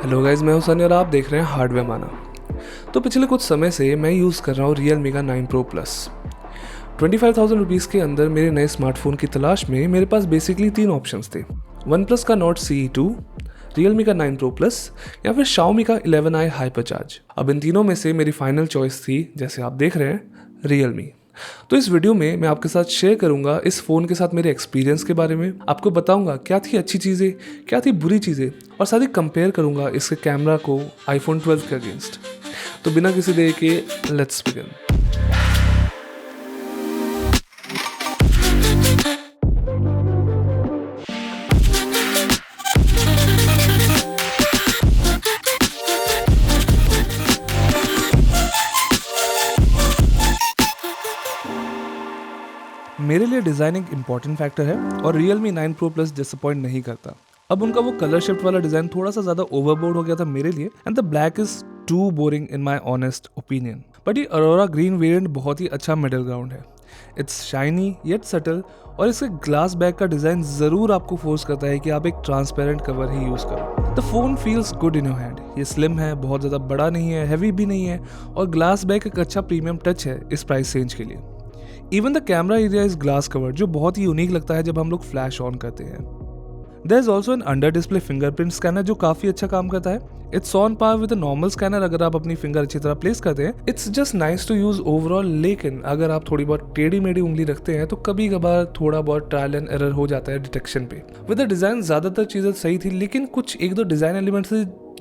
Hello guys, मैं हूं सनी और आप देख रहे हैं हार्डवेयर माना। तो पिछले कुछ समय से मैं यूज़ कर रहा हूं Realme का 9 Pro Plus। 25,000 रुपीज़ के अंदर मेरे नए स्मार्टफोन की तलाश में मेरे पास बेसिकली 3 ऑप्शंस थे। OnePlus का Nord CE2, Realme का 9 Pro Plus या फिर Xiaomi का 11i Hypercharge। अब इन तीनों में से मेरी फाइनल चॉइस थी, जैसे आप देख रहे हैं, Realme। तो इस वीडियो में मैं आपके साथ शेयर करूंगा इस फ़ोन के साथ मेरे एक्सपीरियंस के बारे में, आपको बताऊंगा क्या थी अच्छी चीज़ें, क्या थी बुरी चीज़ें, और साथ ही कंपेयर करूंगा इसके कैमरा को iPhone 12 के अगेंस्ट। तो बिना किसी देर के लेट्स बिगिन। मेरे लिए डिज़ाइनिंग इंपॉर्टेंट फैक्टर है और Realme 9 Pro Plus डिसअपॉइंट नहीं करता। अब उनका वो कलर शिफ्ट वाला डिज़ाइन थोड़ा सा ज़्यादा ओवरबोर्ड हो गया था मेरे लिए, and the black is too boring in my honest opinion. But ये अरोरा ग्रीन वेरिएंट बहुत ही अच्छा मिडिल ग्राउंड है। इट्स शाइनी येट सटल, और इसके ग्लास बैक का डिज़ाइन ज़रूर आपको फोर्स करता है कि आप एक ट्रांसपेरेंट कवर ही यूज़ करो। The phone feels good in your hand. ये स्लिम है, बहुत ज़्यादा बड़ा नहीं है, हैवी भी नहीं है, और ग्लास बैक एक अच्छा प्रीमियम टच है इस प्राइस रेंज के लिए। Even the camera area is glass covered, जो बहुत ही यूनिक लगता है जब हम लोग फ्लैश ऑन करते हैं। There is also an under display fingerprint scanner जो काफी अच्छा काम करता है। It's on par with normal scanner अगर आप अपनी फिंगर अच्छी तरह प्लेस करते हैं। It's just nice to use overall, लेकिन अगर आप थोड़ी बहुत टेढ़ी मेढ़ी उंगली रखते हैं तो कभी कभार थोड़ा बहुत ट्रायल एंड एरर हो जाता है डिटेक्शन पे। विद द डिजाइन ज्यादातर चीजें सही थी, लेकिन कुछ एक दो डिजाइन एलिमेंट्स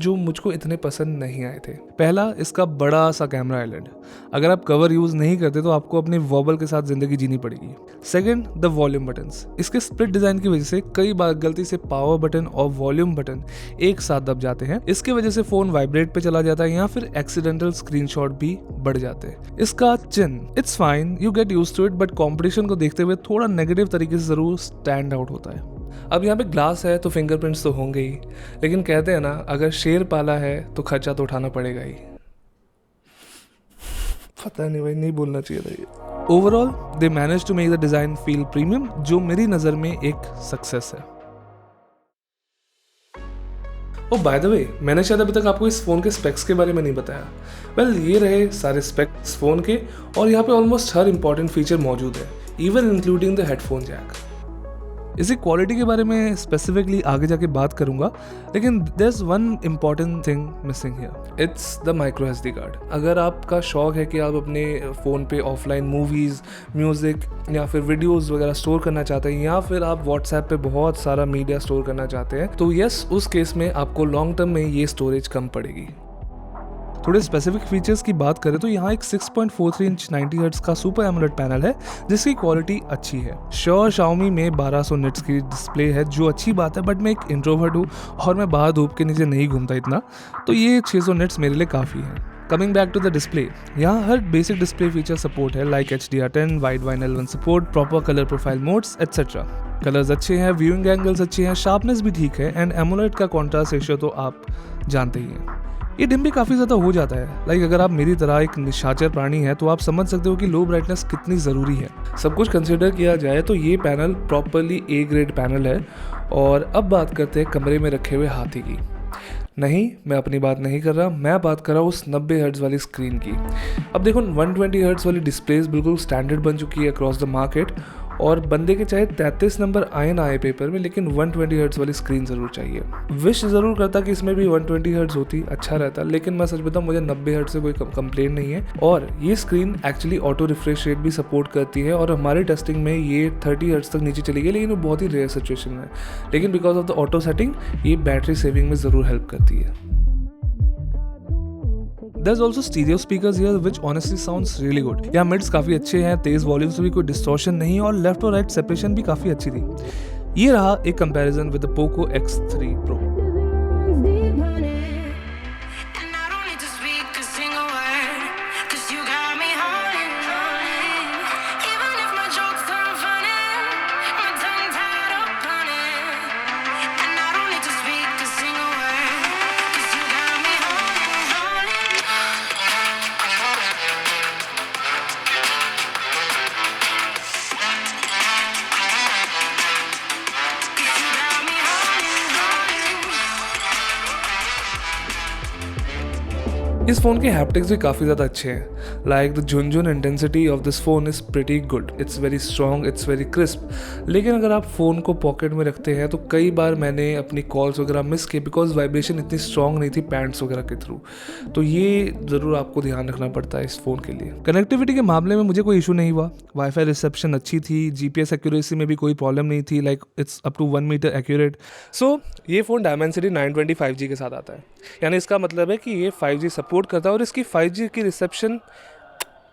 जो मुझको इतने पसंद नहीं आए थे। पहला, इसका बड़ा सा कैमरा आइलैंड। अगर आप कवर यूज नहीं करते तो आपको अपने वॉबल के साथ जिंदगी जीनी पड़ेगी। Second, the volume buttons. इसके स्प्लिट डिजाइन की वजह से कई बार गलती से पावर बटन और वॉल्यूम बटन एक साथ दब जाते हैं। इसकी वजह से फोन वाइब्रेट पे चला जाता है या फिर एक्सीडेंटल स्क्रीनशॉट भी बढ़ जाते हैं। इसका चिन, it's fine, you get used to it, but competition को देखते हुए थोड़ा नेगेटिव तरीके से जरूर स्टैंड आउट होता है। अब यहाँ पे ग्लास है तो फिंगरप्रिंट्स तो होंगे ही, लेकिन कहते हैं ना, अगर शेर पाला है तो खर्चा तो उठाना पड़ेगा ही। पता नहीं भाई, नहीं बोलना चाहिए था ये। Overall they manage to make the design feel premium, जो मेरी नज़र में एक सक्सेस है। ओ बाय द वे, मैंने शायद अभी तक आपको इस फ़ोन के स्पेक्स के बारे में नहीं बताया। वेल, ये रहे सारे स्पेक्स फ़ोन के, और यहाँ पे ऑलमोस्ट हर इंपॉर्टेंट फीचर मौजूद है, even including the headphone jack. इसी क्वालिटी के बारे में स्पेसिफिकली आगे जाके बात करूंगा, लेकिन there is one important thing missing here. It's the micro SD card. अगर आपका शौक है कि आप अपने फ़ोन पे ऑफलाइन मूवीज़, म्यूज़िक या फिर वीडियोज़ वगैरह स्टोर करना चाहते हैं, या फिर आप व्हाट्सएप पे बहुत सारा मीडिया स्टोर करना चाहते हैं, तो यस, उस केस में आपको लॉन्ग टर्म में ये स्टोरेज कम पड़ेगी। थोड़े स्पेसिफिक फीचर्स की बात करें तो यहाँ एक 6.43 इंच 90 हर्ट्ज का सुपर एमोलेड पैनल है जिसकी क्वालिटी अच्छी है। श्योर, Xiaomi में 1200 निट्स की डिस्प्ले है, जो अच्छी बात है, बट मैं एक इंट्रोवर्ट हूँ और मैं बाहर धूप के नीचे नहीं घूमता इतना, तो ये 600 निट्स मेरे लिए काफ़ी है। Coming back to the display, यहाँ हर बेसिक डिस्प्ले फीचर सपोर्ट है, like HDR10, Widevine L1 support, proper colour profile modes etcetera. Colours अच्छे हैं, व्यूइंग एंगल्स अच्छे हैं, शार्पनेस भी ठीक है, एंड एमोलेड का कॉन्ट्रास्ट रेशियो तो आप जानते ही हैं। ये डिम भी काफ़ी ज़्यादा हो जाता है। लाइक अगर आप मेरी तरह एक निशाचर प्राणी है तो आप समझ सकते हो कि लो ब्राइटनेस कितनी ज़रूरी है। सब कुछ कंसिडर किया जाए तो ये panel properly A grade panel है। और अब बात करते हैं कमरे में रखे हुए हाथी की। नहीं, मैं अपनी बात नहीं कर रहा, मैं बात कर रहा हूँ उस 90 हर्ट्ज वाली स्क्रीन की। अब देखो, 120 हर्ट्ज वाली डिस्प्लेज बिल्कुल स्टैंडर्ड बन चुकी है अक्रॉस द मार्केट, और बंदे के चाहे 33 नंबर आए ना आए पेपर में, लेकिन 120 हर्ट्ज वाली स्क्रीन ज़रूर चाहिए। विश ज़रूर करता कि इसमें भी 120 हर्ट्ज होती, अच्छा रहता, लेकिन मैं सच बताऊँ, मुझे 90 हर्ट्ज से कोई कंप्लेन नहीं है। और ये screen actually auto refresh rate भी सपोर्ट करती है, और हमारे टेस्टिंग में ये 30 हर्ट्ज तक नीचे चली गई, लेकिन वो बहुत ही रेयर सिचुएशन में है। लेकिन because of the auto setting ये बैटरी सेविंग में ज़रूर हेल्प करती है। There's also stereo speakers here which honestly sounds really good. यहाँ मिड्स काफ़ी अच्छे हैं, तेज़ वॉल्यूम से भी कोई डिस्टॉर्शन नहीं, और लेफ्ट और राइट सेपरेशन भी काफ़ी अच्छी थी। ये रहा एक comparison with the Poco X3 Pro। इस फ़ोन के हैप्टिक्स भी काफ़ी ज़्यादा अच्छे हैं। Like the Jhunjhun intensity of this phone is pretty good, it's very strong, it's very crisp. लेकिन अगर आप फ़ोन को पॉकेट में रखते हैं तो कई बार मैंने अपनी कॉल्स वगैरह मिस की बिकॉज वाइब्रेशन इतनी स्ट्रॉन्ग नहीं थी पैंट्स वगैरह के थ्रू। तो ये ज़रूर आपको ध्यान रखना पड़ता है इस फ़ोन के लिए। कनेक्टिविटी के मामले में मुझे कोई इशू नहीं हुआ, वाईफाई रिसेप्शन अच्छी थी, GPS एक्यूरेसी में भी कोई प्रॉब्लम नहीं थी, like it's up to 1 meter accurate. So ये फ़ोन डायमेंसिटी 920 5G के साथ आता है, यानी इसका मतलब है कि ये 5G सपोर्ट करता है और इसकी 5G की रिसेप्शन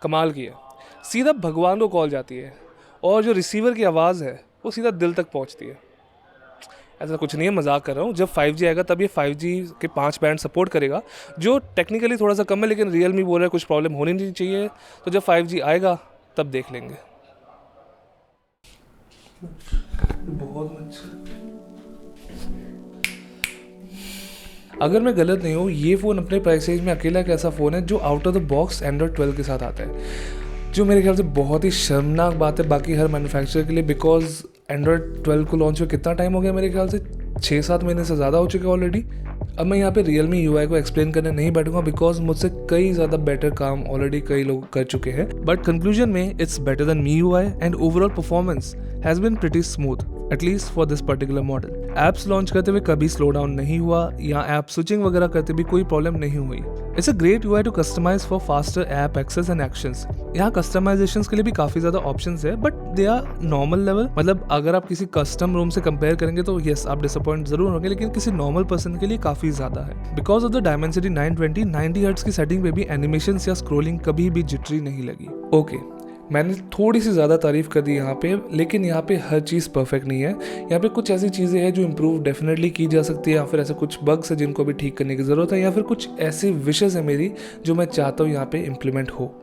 कमाल की है। सीधा भगवान को कॉल जाती है और जो रिसीवर की आवाज़ है वो सीधा दिल तक पहुंचती है। ऐसा कुछ नहीं है, मजाक कर रहा हूँ। जब 5G आएगा तब ये 5G के 5 बैंड सपोर्ट करेगा, जो टेक्निकली थोड़ा सा कम है, लेकिन रियलमी बोल रहा है कुछ प्रॉब्लम होनी नहीं चाहिए। तो जब 5G आएगा तब देख लेंगे। बहुत अच्छा। अगर मैं गलत नहीं हूँ, ये फ़ोन अपने प्राइस रेंज में अकेला एक ऐसा फ़ोन है जो out of the box Android 12 के साथ आता है, जो मेरे ख्याल से बहुत ही शर्मनाक बात है बाकी हर मैन्युफैक्चरर के लिए। बिकॉज एंड्रॉयड 12 को लॉन्च हुए कितना टाइम हो गया, मेरे ख्याल से 6-7 महीने से ज़्यादा हो चुके ऑलरेडी। अब मैं यहाँ पे रियलमी UI को एक्सप्लेन करने नहीं बैठूंगा बिकॉज मुझसे कई ज़्यादा बेटर काम ऑलरेडी कई लोग कर चुके हैं। बट कंक्लूजन में it's better than MIUI and overall performance has been pretty smooth, at least for this particular model. Apps launch करते हुए कभी स्लो डाउन नहीं हुआ या ऐप स्विचिंग वगैरह करते भी कोई प्रॉब्लम नहीं हुई। It's a great UI to customise for faster app access and actions. यहाँ कस्टमाइजेशंस के लिए भी काफ़ी ज़्यादा ऑप्शंस है, but they are normal level. मतलब अगर आप किसी कस्टम रोम से कंपेयर करेंगे तो यस आप डिसअपॉइंट जरूर होंगे, लेकिन किसी नॉर्मल पर्सन के लिए काफ़ी ज़्यादा है। Because of the Dimensity 920 90 hertz की सेटिंग पे भी एनिमेशन या स्क्रोलिंग कभी भी जिटरी नहीं लगी। ओके, मैंने थोड़ी सी ज़्यादा तारीफ़ कर दी यहाँ पे, लेकिन यहाँ पे हर चीज़ परफेक्ट नहीं है। यहाँ पे कुछ ऐसी चीज़ें हैं जो इम्प्रूव डेफिनेटली की जा सकती है, या फिर ऐसे कुछ बग्स है जिनको भी ठीक करने की ज़रूरत है, या फिर कुछ ऐसी विशेज़ है मेरी जो मैं चाहता हूँ यहाँ पे इम्प्लीमेंट हो।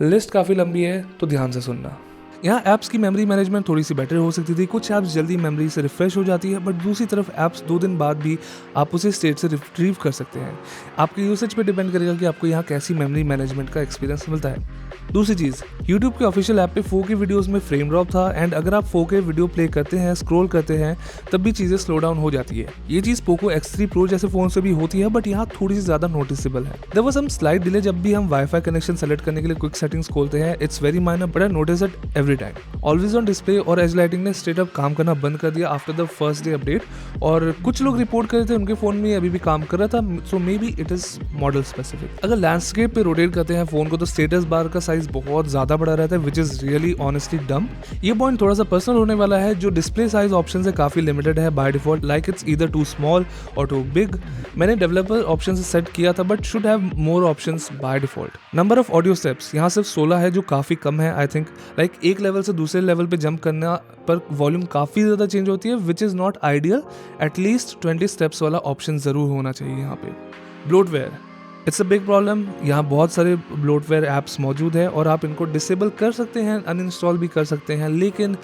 लिस्ट काफ़ी लंबी है तो ध्यान से सुनना। यहाँ ऐप्स की मेमोरी मैनेजमेंट थोड़ी सी बेटर हो सकती थी। कुछ ऐप्स जल्दी मेमोरी से रिफ्रेश हो जाती है, बट दूसरी तरफ ऐप्स 2 दिन बाद भी आप उसे स्टेट से रिट्रीव कर सकते हैं। आपके यूसेज पे डिपेंड करेगा कि आपको यहाँ कैसी मेमोरी मैनेजमेंट का एक्सपीरियंस मिलता है। दूसरी चीज़, YouTube के ऑफिशियल ऐप पे 4K वीडियोस में फ्रेम ड्रॉप था, एंड अगर आप 4K वीडियो प्ले करते हैं, स्क्रॉल करते हैं, तब भी चीज़ें स्लो डाउन हो जाती है। ये चीज़ पोको X3 Pro जैसे फ़ोन से भी होती है, बट यहाँ थोड़ी सी ज़्यादा नोटिसेबल है। There was some slight delay जब भी हम वाईफाई कनेक्शन सेलेक्ट करने के लिए क्विक सेटिंग्स खोलते हैं। It's very minor but I notice it every time. Always on display और एज लाइटिंग ने स्ट्रेट अप काम करना बंद कर दिया after the first day update, और कुछ लोग रिपोर्ट कर रहे थे उनके फ़ोन में अभी भी काम कर रहा था। So maybe it is model specific. अगर लैंडस्केप पे रोटेट करते हैं फ़ोन को तो स्टेटस बार का साइज बहुत ज़्यादा बड़ा रहता है, विच इज़ रियली ऑनेस्टली डम। ये पॉइंट थोड़ा सा पर्सनल होने वाला है। जो डिस्प्ले साइज ऑप्शन है काफ़ी लिमिटेड है by default, like it's either too small और टू बिग। मैंने डेवलपर ऑप्शन से सेट किया था, but should have more options by default. Number of audio steps यहाँ सिर्फ 16 है, जो काफ़ी कम है। आई थिंक लाइक एक लेवल से दूसरे लेवल पे जंप करना पर वॉल्यूम काफ़ी ज़्यादा चेंज होती है, which is not ideal. At least 20 steps वाला ऑप्शन ज़रूर होना चाहिए यहाँ पे। Bloatware, it's a big problem. यहाँ बहुत सारे ब्लोटवेयर ऐप्स मौजूद है और आप इनको डिसेबल कर सकते हैं, अनइंस्टॉल भी कर सकते हैं, लेकिन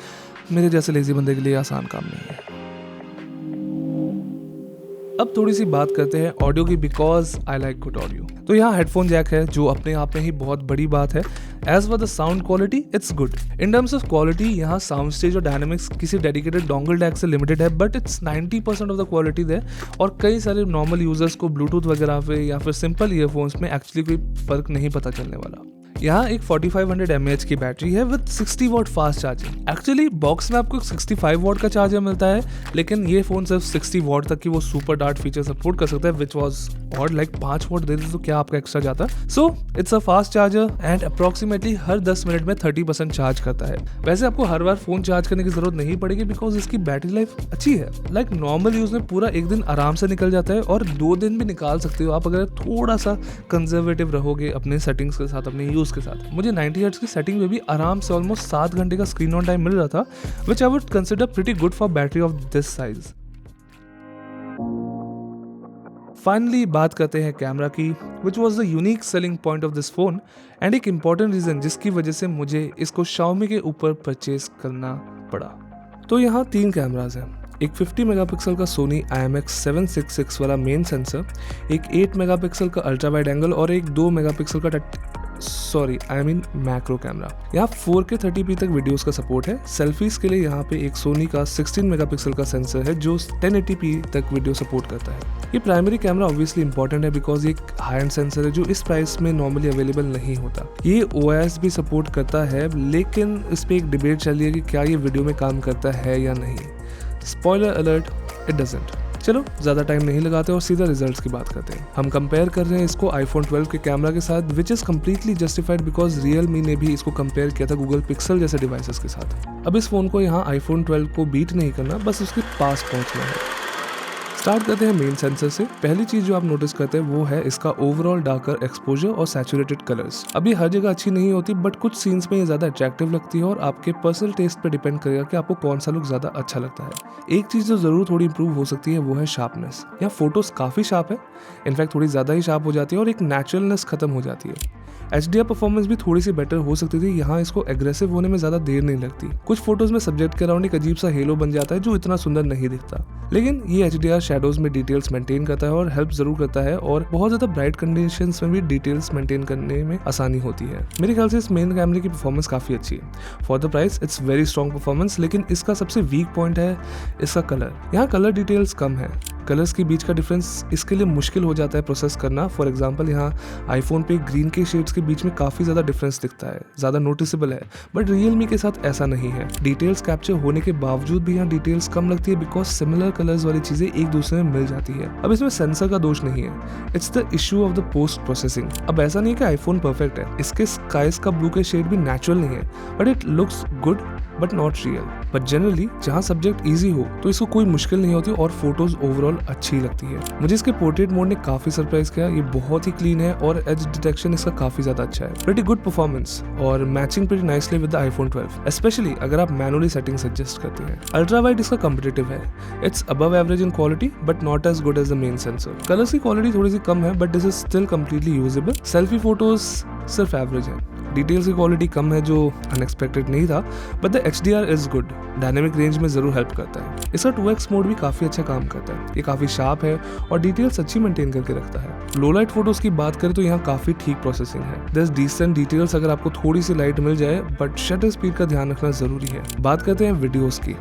मेरे जैसे लेजी बंदे के लिए आसान काम नहीं है। अब थोड़ी सी बात करते हैं ऑडियो की, because I like good audio. तो यहाँ हेडफोन जैक है, जो अपने आप में ही बहुत बड़ी बात है। As for the sound quality it's good. In terms of quality यहाँ साउंड स्टेज और डायनामिक्स किसी डेडिकेटेड डोंगल डैक से लिमिटेड है, but it's 90% of the quality है। और कई सारे नॉर्मल यूजर्स को ब्लूटूथ वगैरह पे या फिर सिंपल ईयरफोन्स में एक्चुअली कोई फर्क नहीं पता चलने वाला। यहाँ एक 4500 mAh की बैटरी है with 60 watt fast charging. Actually box में आपको 65 वॉट का चार्जर मिलता है, लेकिन ये फोन सिर्फ 60 वॉट तक की वो सुपर डार्ट फीचर सपोर्ट कर सकता है, which was odd. Like 5 what they तो क्या आपका एक्स्ट्रा जाता। So it's a fast charger and approximately her 10 minute में 30% चार्ज करता है। वैसे आपको हर बार फोन चार्ज करने की जरूरत नहीं पड़ेगी, बिकॉज इसकी बैटरी लाइफ अच्छी है। लाइक नॉर्मल यूज में पूरा एक दिन आराम से निकल जाता है, और 2 दिन भी निकाल सकते हो आप अगर थोड़ा सा कंजर्वेटिव रहोगे अपने सेटिंग्स के साथ, अपने यूज के साथ। मुझे 90 हर्ट्ज की सेटिंग में भी आराम से ऑलमोस्ट 7 घंटे का स्क्रीन ऑन टाइम मिल रहा था, which I would consider pretty good for battery of this size. Finally बात करते हैं कैमरा की, which was the unique selling point of this phone and एक इंपॉर्टेंट रीजन जिसकी वजह से मुझे इसको Xiaomi के ऊपर परचेज करना पड़ा। तो यहाँ 3 कैमराज हैं। एक 50 मेगापिक्सल का सोनी IMX766 वाला मेन सेंसर, एक 8 मेगापिक्सल का अल्ट्रा वाइड एंगल और एक 2 मेगापिक्सल का sorry I mean macro camera. यहाँ 4K 30p तक वीडियोस का सपोर्ट है। सेल्फीज के लिए यहाँ पे एक सोनी का 16 मेगापिक्सल का सेंसर है जो 1080p तक वीडियो सपोर्ट करता है। ये प्राइमरी कैमरा ऑब्वियसली इंपॉर्टेंट है बिकॉज ये एक हाई एंड सेंसर है जो इस प्राइस में नॉर्मली अवेलेबल नहीं होता। ये OIS भी सपोर्ट करता है, लेकिन इस पे एक डिबेट चल रही है कि क्या ये वीडियो में काम करता है या नहीं। Spoiler alert, it doesn't. चलो ज़्यादा टाइम नहीं लगाते और सीधा रिजल्ट्स की बात करते हैं। हम कंपेयर कर रहे हैं इसको iPhone 12 के कैमरा के साथ, which is completely justified because Realme ने भी इसको कंपेयर किया था Google Pixel जैसे डिवाइसेस के साथ। अब इस फ़ोन को यहाँ iPhone 12 को बीट नहीं करना, बस उसके पास पहुँचना है। स्टार्ट करते हैं मेन सेंसर से। पहली चीज जो आप नोटिस करते हैं वो है इसका ओवरऑल डार्कर एक्सपोजर और सैचुरेटेड कलर्स। अब ये हर जगह अच्छी नहीं होती, बट कुछ सीन्स में ये ज्यादा अट्रैक्टिव लगती है और आपके पर्सनल टेस्ट पे डिपेंड करेगा कि आपको कौन सा लुक ज्यादा अच्छा लगता है। एक चीज जो जरूर थोड़ी इंप्रूव हो सकती है वो है शार्पनेस। यहाँ फोटोज काफी शार्प है, इनफैक्ट थोड़ी ज्यादा ही शार्प हो जाती है और एक नेचुरलनेस खत्म हो जाती है। HDR परफॉर्मेंस भी थोड़ी सी बेटर हो सकती थी, यहाँ इसको एग्रेसिव होने में ज्यादा देर नहीं लगती। कुछ फोटोज में सब्जेक्ट के अराउंड एक अजीब सा हेलो बन जाता है जो इतना सुंदर नहीं दिखता, लेकिन ये HDR शैडोज में डिटेल्स मेंटेन करता है और हेल्प जरूर करता है और बहुत ज्यादा ब्राइट कंडीशंस में भी डिटेल्स मेंटेन करने में आसानी होती है। मेरे ख्याल से इस मेन कैमरे की परफॉर्मेंस काफी अच्छी है। For the price it's very strong performance, लेकिन इसका सबसे वीक पॉइंट है इसका कलर। यहाँ कलर डिटेल्स कम है। कलर्स के बीच का डिफरेंस इसके लिए मुश्किल हो जाता है प्रोसेस करना। फॉर एग्जांपल यहाँ आईफोन पे ग्रीन के शेड्स के बीच में काफ़ी ज़्यादा डिफरेंस दिखता है, ज़्यादा नोटिसेबल है, बट Realme के साथ ऐसा नहीं है। डिटेल्स कैप्चर होने के बावजूद भी यहाँ डिटेल्स कम लगती है बिकॉज सिमिलर कलर्स वाली चीज़ें एक दूसरे में मिल जाती है। अब इसमें सेंसर का दोष नहीं है, it's the issue of the post processing. अब ऐसा नहीं है कि आईफोन परफेक्ट है, इसके स्काइज का ब्लू के शेड भी नेचुरल नहीं है, but it looks good but not real. But generally जहाँ सब्जेक्ट ईजी हो तो इसको कोई मुश्किल नहीं होती और फोटोज ओवरऑल अच्छी लगती है। मुझे इसके पोर्ट्रेट मोड ने काफी सरप्राइज किया। ये बहुत ही क्लीन है और एज डिटेक्शन इसका काफी ज्यादा अच्छा है। प्रीटी गुड परफॉर्मेंस और matching pretty nicely with the iPhone 12, specially अगर आप मैनुअली सेटिंग्स एडजस्ट करते हैं। अल्ट्रा वाइड इसका कम्पिटिटिव है, it's above average in quality but not as good as the main sensor. Colours की क्वालिटी थोड़ी सी कम है but this is still completely usable. Selfie photos सिर्फ एवरेज है। डिटेल्स की क्वालिटी कम है जो अनएक्सपेक्टेड नहीं था, but the HDR is good, dynamic range में जरूर हेल्प करता है। इसका 2x मोड भी काफी अच्छा काम करता है। ये काफी शार्प है और डिटेल्स अच्छी मेंटेन करके रखता है। लो लाइट फोटोज की बात करें तो यहाँ काफी ठीक प्रोसेसिंग है। दस डिसेंट डिटेल्स अगर आपको थोड़ी सी लाइट मिल जाए, बट शटर स्पीड का ध्यान रखना जरूरी है। बात करते हैं वीडियोस की।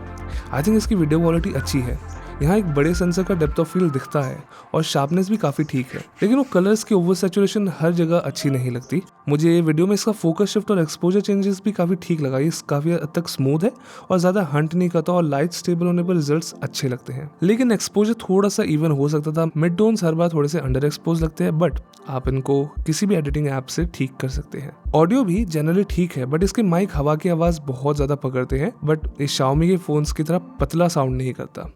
आई थिंक इसकी वीडियो क्वालिटी अच्छी है। यहाँ एक बड़े सेंसर का डेप्थ ऑफ फील्ड दिखता है और शार्पनेस भी काफी ठीक है, लेकिन वो कलर्स की ओवर सैचुरेशन हर जगह अच्छी नहीं लगती। मुझे वीडियो में इसका फोकस शिफ्ट और एक्सपोजर चेंजेस भी काफी ठीक लगा। ये काफी हद तक स्मूथ है और ज्यादा हंट नहीं करता और लाइट स्टेबल होने पर रिजल्ट्स अच्छे लगते हैं। लेकिन एक्सपोजर थोड़ा सा इवन हो सकता था। मिड टोन्स हर बार थोड़े से अंडर एक्सपोज लगते हैं, बट आप इनको किसी भी एडिटिंग ऐप से ठीक कर सकते हैं। ऑडियो भी जनरली ठीक है, बट इसके माइक हवा की आवाज बहुत ज्यादा पकड़ते हैं, बट ये Xiaomi के फोन्स की तरह पतला साउंड नहीं करता।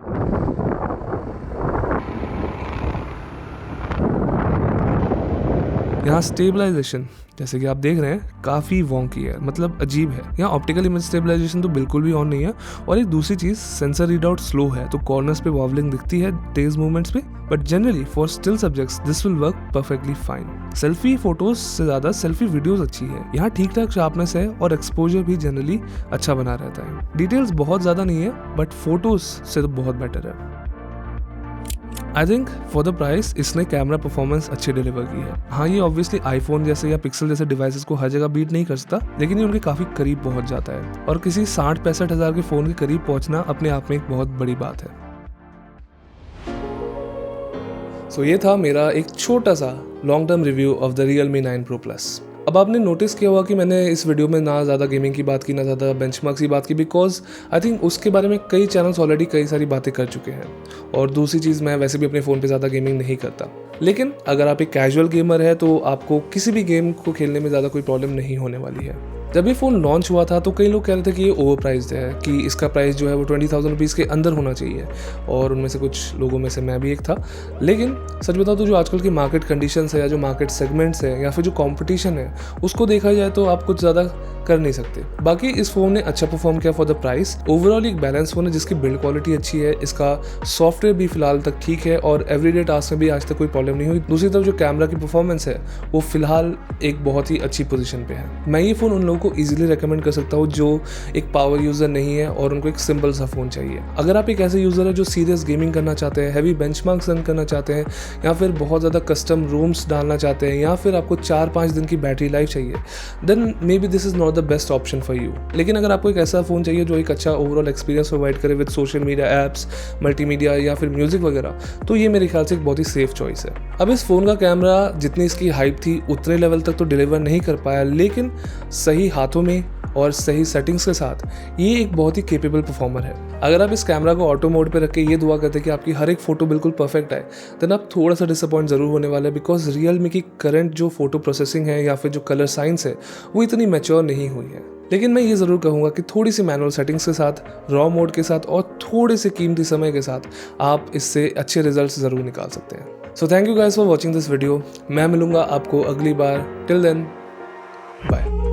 यहाँ स्टेबलाइजेशन जैसे कि आप देख रहे हैं काफ़ी वॉन्की है, मतलब अजीब है। यहाँ ऑप्टिकल इमेज स्टेबलाइजेशन तो बिल्कुल भी ऑन नहीं है। और एक दूसरी चीज़, सेंसर रीडआउट स्लो है तो कॉर्नर्स पे वॉवलिंग दिखती है तेज मूवमेंट्स पे, but generally for still subjects this will work perfectly fine. Selfie photos से ज़्यादा सेल्फी वीडियोज अच्छी है। यहाँ ठीक ठाक शार्पनेस है और एक्सपोजर भी जनरली अच्छा बना रहता है। डिटेल्स बहुत ज़्यादा नहीं है, बट फोटोज से तो बहुत बेटर है। I think for the price इसने कैमरा परफॉर्मेंस अच्छी डिलीवर की है। हाँ, ये ऑब्वियसली आईफोन जैसे या पिक्सल जैसे डिवाइसेस को हर जगह बीट नहीं कर सकता, लेकिन ये उनके काफी करीब पहुंच जाता है और किसी 60-65 हज़ार के फोन के करीब पहुंचना अपने आप में एक बहुत बड़ी बात है। सो ये था मेरा एक छोटा सा long term review of the Realme 9 Pro Plus। अब आपने नोटिस किया होगा कि मैंने इस वीडियो में ना ज़्यादा गेमिंग की बात की, ना ज़्यादा बेंचमार्क्स की बात की, बिकॉज आई थिंक उसके बारे में कई चैनल्स ऑलरेडी कई सारी बातें कर चुके हैं। और दूसरी चीज़, मैं वैसे भी अपने फ़ोन पे ज़्यादा गेमिंग नहीं करता, लेकिन अगर आप एक कैजुअल गेमर है तो आपको किसी भी गेम को खेलने में ज़्यादा कोई प्रॉब्लम नहीं होने वाली है। जब ये फ़ोन लॉन्च हुआ था तो कई लोग कह रहे थे कि ये ओवर प्राइस्ड है, कि इसका प्राइस जो है वो 20,000 रुपीज़ के अंदर होना चाहिए, और उनमें से कुछ लोगों में से मैं भी एक था। लेकिन सच बताओ तो जो आजकल की मार्केट कंडीशंस है या जो मार्केट सेगमेंट्स है या फिर जो कंपटीशन है उसको देखा जाए तो आप कुछ ज़्यादा कर नहीं सकते। बाकी इस फ़ोन ने अच्छा परफॉर्म किया फॉर द प्राइस। ओवरऑल एक बैलेंस फ़ोन है जिसकी बिल्ड क्वालिटी अच्छी है, इसका सॉफ्टवेयर भी फिलहाल तक ठीक है और एवरीडे टास्क में भी आज तक कोई प्रॉब्लम नहीं हुई। दूसरी तरफ जो कैमरा की परफॉर्मेंस है वो फिलहाल एक बहुत ही अच्छी पोजीशन पे है। मैं ये फ़ोन उन लोगों को ईजिली रेकमेंड कर सकता हूँ जो एक पावर यूज़र नहीं है और उनको एक सिंपल सा फ़ोन चाहिए। अगर आप एक ऐसे यूज़र है जो सीरियस गेमिंग करना चाहते हैं, हैवी बेंचमार्क्स रन करना चाहते हैं, या फिर बहुत ज़्यादा कस्टम रूम्स डालना चाहते हैं, या फिर आपको 4-5 दिन की बैटरी लाइफ चाहिए, then maybe this is not the best option for you. लेकिन अगर आपको एक ऐसा फ़ोन चाहिए जो एक अच्छा ओवरऑल एक्सपीरियंस प्रोवाइड करे with social media apps, multimedia या फिर म्यूज़िक वगैरह, तो ये मेरे ख्याल से एक बहुत ही सेफ चॉइस है। अब इस फ़ोन का कैमरा जितनी इसकी हाइप थी उतने लेवल तक तो डिलीवर नहीं कर पाया, लेकिन सही हाथों में और सही सेटिंग्स के साथ ये एक बहुत ही केपेबल परफॉर्मर है। अगर आप इस कैमरा को ऑटो मोड पे रख के ये दुआ करते हैं कि आपकी हर एक फ़ोटो बिल्कुल परफेक्ट आए, देन आप थोड़ा सा डिसअपॉइंट ज़रूर होने वाला है, बिकॉज रियलमी की करंट जो फोटो प्रोसेसिंग है या फिर जो कलर साइंस है वो इतनी मैच्योर नहीं हुई है। लेकिन मैं ये ज़रूर कहूँगा कि थोड़ी सी मैनुअल सेटिंग्स के साथ, रॉ मोड के साथ और थोड़े से कीमती समय के साथ आप इससे अच्छे रिजल्ट्स ज़रूर निकाल सकते हैं। So thank you guys for watching this video. मैं मिलूंगा आपको अगली बार। Till then, bye.